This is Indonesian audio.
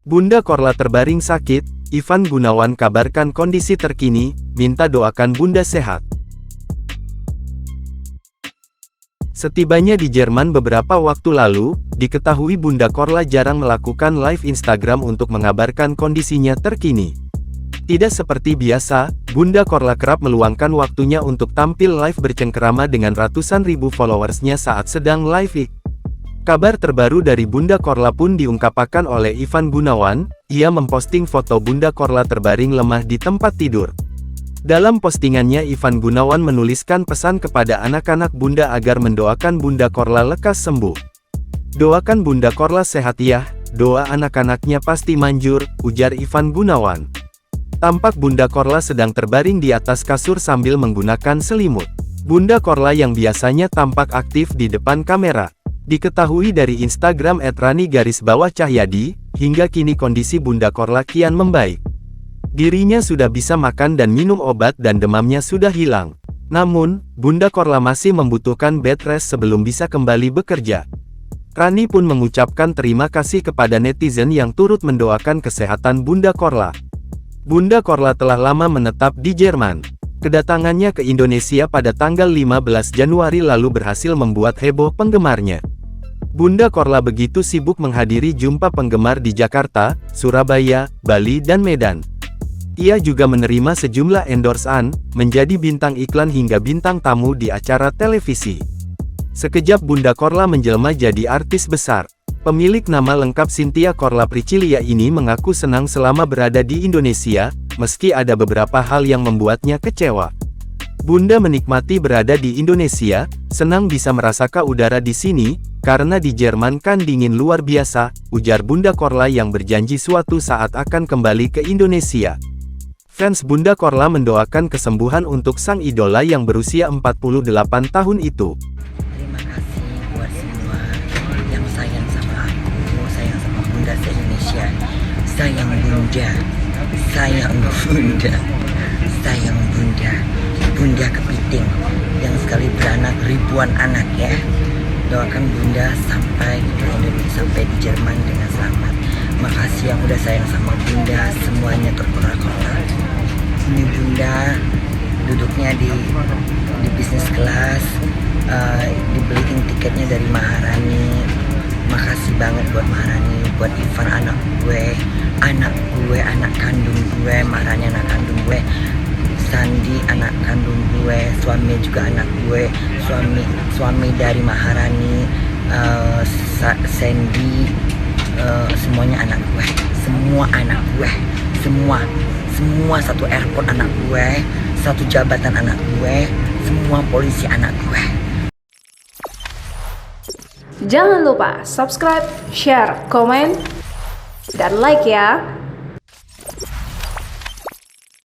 Bunda Korla terbaring sakit, Ivan Gunawan kabarkan kondisi terkini, minta doakan Bunda sehat. Setibanya di Jerman beberapa waktu lalu, diketahui Bunda Korla jarang melakukan live Instagram untuk mengabarkan kondisinya terkini. Tidak seperti biasa, Bunda Korla kerap meluangkan waktunya untuk tampil live bercengkerama dengan ratusan ribu followersnya saat sedang live. Kabar terbaru dari Bunda Korla pun diungkapkan oleh Ivan Gunawan. Ia memposting foto Bunda Korla terbaring lemah di tempat tidur. Dalam postingannya Ivan Gunawan menuliskan pesan kepada anak-anak Bunda agar mendoakan Bunda Korla lekas sembuh. Doakan Bunda Korla sehat ya, doa anak-anaknya pasti manjur, ujar Ivan Gunawan. Tampak Bunda Korla sedang terbaring di atas kasur sambil menggunakan selimut. Bunda Korla yang biasanya tampak aktif di depan kamera, diketahui dari Instagram @rani_cahyadi, hingga kini kondisi Bunda Korla kian membaik. Dirinya sudah bisa makan dan minum obat dan demamnya sudah hilang. Namun, Bunda Korla masih membutuhkan bed rest sebelum bisa kembali bekerja. Rani pun mengucapkan terima kasih kepada netizen yang turut mendoakan kesehatan Bunda Korla. Bunda Korla telah lama menetap di Jerman. Kedatangannya ke Indonesia pada tanggal 15 Januari lalu berhasil membuat heboh penggemarnya. Bunda Korla begitu sibuk menghadiri jumpa penggemar di Jakarta, Surabaya, Bali dan Medan. Ia juga menerima sejumlah endorsement, menjadi bintang iklan hingga bintang tamu di acara televisi. Sekejap Bunda Korla menjelma jadi artis besar. Pemilik nama lengkap Cynthia Korla Priscilia ini mengaku senang selama berada di Indonesia, meski ada beberapa hal yang membuatnya kecewa. Bunda menikmati berada di Indonesia, senang bisa merasakan udara di sini, karena di Jerman kan dingin luar biasa, ujar Bunda Korla yang berjanji suatu saat akan kembali ke Indonesia. Fans Bunda Korla mendoakan kesembuhan untuk sang idola yang berusia 48 tahun itu. Terima kasih buat semua yang sayang sama aku, sayang sama Bunda se-Indonesia. Sayang Bunda, sayang Bunda, sayang Bunda, Bunda kepiting yang sekali beranak ribuan anak ya. Doakan Bunda sampai ke Indonesia, sampai di Jerman dengan selamat. Makasih yang udah sayang sama Bunda, semuanya terkorak-korak. Ini Bunda duduknya di bisnis kelas, dibeliin tiketnya dari Maharani. Makasih banget buat Maharani, buat Ivan anak gue, anak kandung gue, Maharani anak kandung gue, Sandi anak kandung gue, suami juga anak gue, suami dari Maharani, Sandy, semuanya anak gue, semua anak gue, semua satu airport anak gue, satu jabatan anak gue, semua polisi anak gue. Jangan lupa subscribe, share, komen, dan like ya.